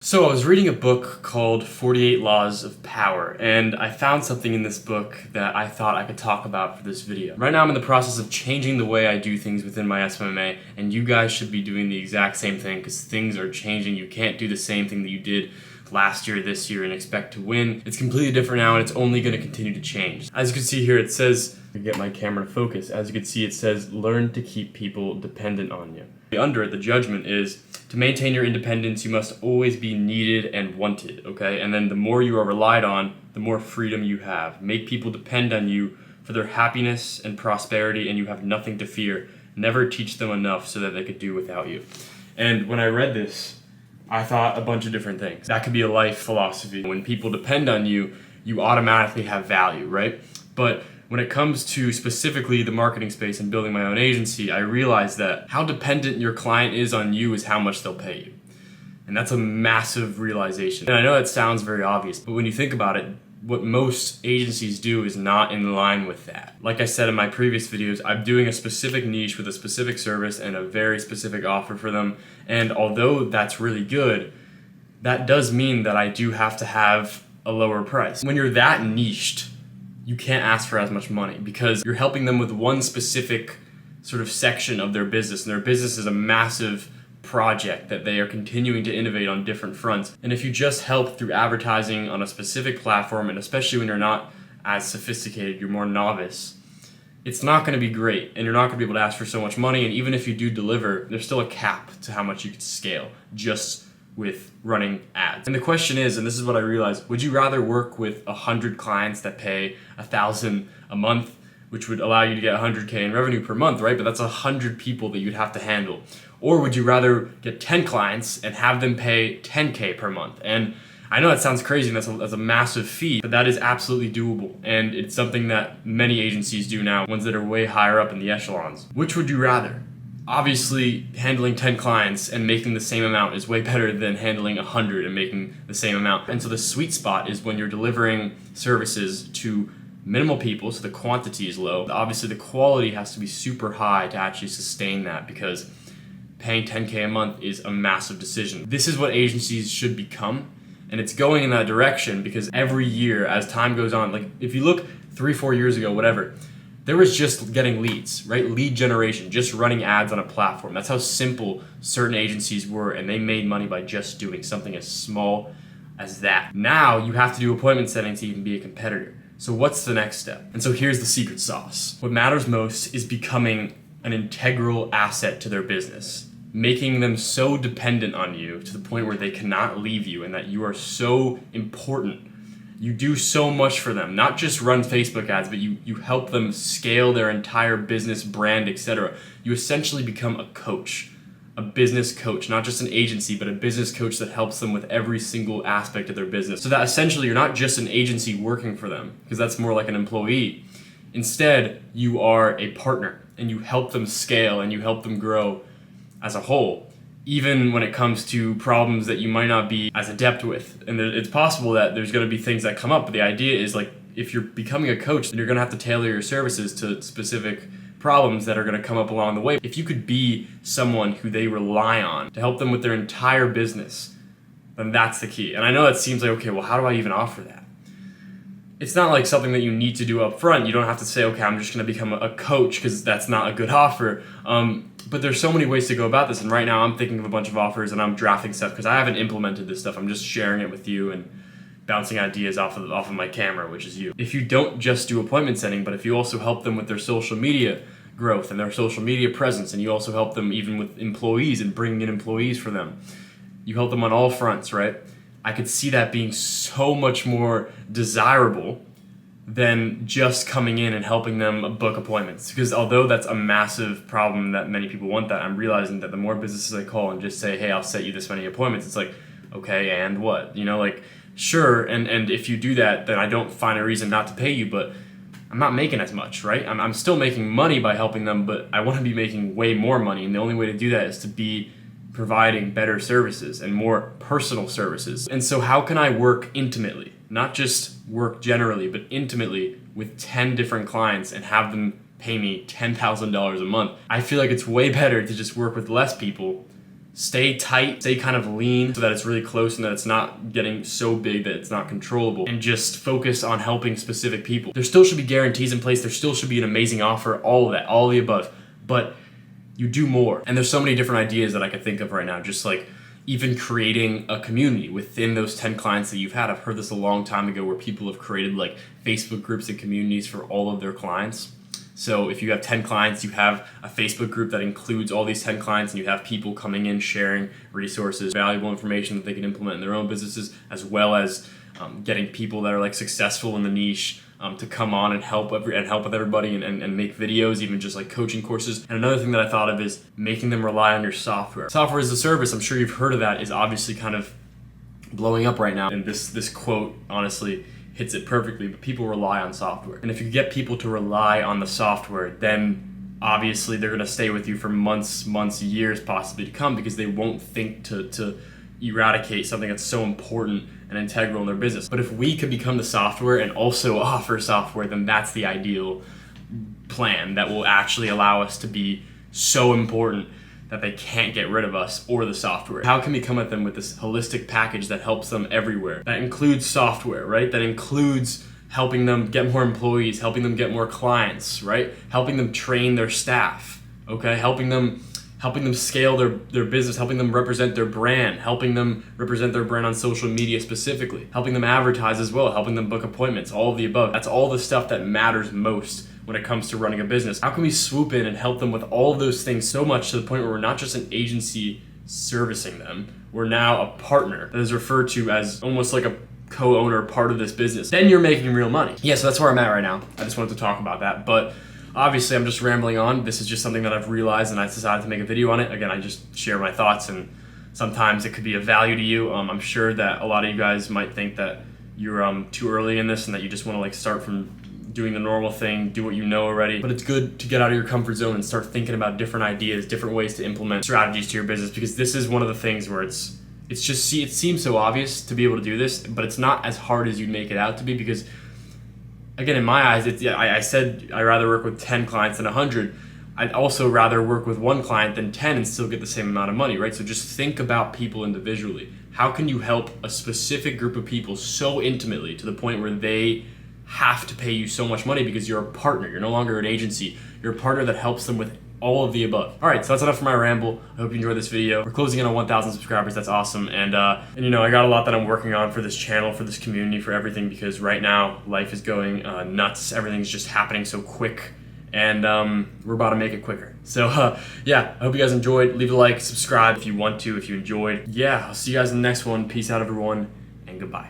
So I was reading a book called 48 Laws of Power, and I found something in this book that I thought I could talk about for this video. Right now I'm in the process of changing the way I do things within my SMMA, and you guys should be doing the exact same thing because things are changing. You can't do the same thing that you did last year, this year, and expect to win. It's completely different now, and it's only going to continue to change. As you can see here, it says, to get my camera to focus, as you can see it says, learn to keep people dependent on you. Under it, the judgment is, to maintain your independence, you must always be needed and wanted, okay? And then the more you are relied on, the more freedom you have. Make people depend on you for their happiness and prosperity, and you have nothing to fear. Never teach them enough so that they could do without you. And when I read this, I thought a bunch of different things. That could be a life philosophy. When people depend on you, you automatically have value, right? But when it comes to specifically the marketing space and building my own agency, I realized that how dependent your client is on you is how much they'll pay you. And that's a massive realization. And I know that sounds very obvious, but when you think about it, what most agencies do is not in line with that. Like I said in my previous videos, I'm doing a specific niche with a specific service and a very specific offer for them. And although that's really good, that does mean that I do have to have a lower price. When you're that niched, you can't ask for as much money because you're helping them with one specific sort of section of their business, and their business is a massive project that they are continuing to innovate on different fronts. And if you just help through advertising on a specific platform, and especially when you're not as sophisticated, you're more novice, it's not going to be great, and you're not going to be able to ask for so much money. And even if you do deliver, there's still a cap to how much you can scale just with running ads. And the question is, and this is what I realized, would you rather work with 100 clients that pay $1,000 a month, which would allow you to get 100K in revenue per month, right? But that's 100 people that you'd have to handle. Or would you rather get 10 clients and have them pay 10K per month? And I know that sounds crazy and that's a massive fee, but that is absolutely doable. And it's something that many agencies do now, ones that are way higher up in the echelons. Which would you rather? Obviously, handling 10 clients and making the same amount is way better than handling 100 and making the same amount. And so the sweet spot is when you're delivering services to minimal people, so the quantity is low. Obviously, the quality has to be super high to actually sustain that because paying 10K a month is a massive decision. This is what agencies should become, and it's going in that direction because every year as time goes on, like if you look 3-4 years ago, whatever, there was just getting leads, right? Lead generation, just running ads on a platform. That's how simple certain agencies were, and they made money by just doing something as small as that. Now you have to do appointment setting to even be a competitor. So what's the next step? And so here's the secret sauce. What matters most is becoming an integral asset to their business, making them so dependent on you to the point where they cannot leave you and that you are so important. You do so much for them, not just run Facebook ads, but you help them scale their entire business, brand, etc. You essentially become a coach, a business coach, not just an agency, but a business coach that helps them with every single aspect of their business. So that essentially you're not just an agency working for them, because that's more like an employee. Instead, you are a partner, and you help them scale and you help them grow as a whole, even when it comes to problems that you might not be as adept with. And it's possible that there's going to be things that come up, but the idea is, like, if you're becoming a coach, then you're going to have to tailor your services to specific problems that are going to come up along the way. If you could be someone who they rely on to help them with their entire business, then that's the key. And I know that seems like, okay, well, how do I even offer that? It's not like something that you need to do up front. You don't have to say, okay, I'm just going to become a coach, because that's not a good offer. But there's so many ways to go about this, and right now I'm thinking of a bunch of offers and I'm drafting stuff because I haven't implemented this stuff. I'm just sharing it with you and bouncing ideas off of my camera, which is you. If you don't just do appointment setting, but if you also help them with their social media growth and their social media presence, and you also help them even with employees and bringing in employees for them, you help them on all fronts, right? I could see that being so much more desirable than just coming in and helping them book appointments. Because although that's a massive problem that many people want that, I'm realizing that the more businesses I call and just say, hey, I'll set you this many appointments, it's like, okay, and what? You know, like, sure, and if you do that, then I don't find a reason not to pay you, but I'm not making as much, right? I'm still making money by helping them, but I want to be making way more money, and the only way to do that is to be providing better services and more personal services. And so how can I work intimately? Not just work generally, but intimately with 10 different clients and have them pay me $10,000 a month? I feel like it's way better to just work with less people stay tight, stay kind of lean so that it's really close and that it's not getting so big that it's not controllable, and just focus on helping specific people. There still should be guarantees in place. There still should be an amazing offer, all of that, all of the above, but you do more. And there's so many different ideas that I could think of right now, just like even creating a community within those 10 clients that you've had. I've heard this a long time ago where people have created like Facebook groups and communities for all of their clients. So if you have 10 clients, you have a Facebook group that includes all these 10 clients, and you have people coming in sharing resources, valuable information that they can implement in their own businesses, as well as getting people that are like successful in the niche to come on and help with everybody and make videos, even just like coaching courses. And another thing that I thought of is making them rely on your software. Software as a service, I'm sure you've heard of that, is obviously kind of blowing up right now. And this quote honestly hits it perfectly, but people rely on software. And if you get people to rely on the software, then obviously they're gonna stay with you for months, years possibly to come, because they won't think to eradicate something that's so important and integral in their business. But if we could become the software and also offer software, then that's the ideal plan that will actually allow us to be so important that they can't get rid of us or the software. How can we come at them with this holistic package that helps them everywhere? That includes software, right? That includes helping them get more employees, helping them get more clients, right? Helping them train their staff, okay? Helping them scale their business, helping them represent their brand, helping them represent their brand on social media specifically, helping them advertise as well, helping them book appointments, all of the above. That's all the stuff that matters most when it comes to running a business. How can we swoop in and help them with all of those things so much to the point where we're not just an agency servicing them, we're now a partner that is referred to as almost like a co-owner, part of this business. Then you're making real money. Yeah, so that's where I'm at right now. I just wanted to talk about that, but obviously I'm just rambling on. This is just something that I've realized and I decided to make a video on it. Again, I just share my thoughts, and sometimes it could be of value to you. I'm sure that a lot of you guys might think that you're too early in this and that you just want to like start from doing the normal thing, do what you know already. But it's good to get out of your comfort zone and start thinking about different ideas, different ways to implement strategies to your business, because this is one of the things where it seems so obvious to be able to do this, but it's not as hard as you'd make it out to be, because again, in my eyes, I said I'd rather work with 10 clients than 100. I'd also rather work with one client than 10 and still get the same amount of money, right? So just think about people individually. How can you help a specific group of people so intimately to the point where they have to pay you so much money because you're a partner? You're no longer an agency. You're a partner that helps them with all of the above. All right, so that's enough for my ramble. I hope you enjoyed this video. We're closing in on 1,000 subscribers. That's awesome. And you know, I got a lot that I'm working on for this channel, for this community, for everything, because right now life is going nuts. Everything's just happening so quick, and we're about to make it quicker. So yeah, I hope you guys enjoyed. Leave a like, subscribe if you want to, if you enjoyed. Yeah, I'll see you guys in the next one. Peace out, everyone, and goodbye.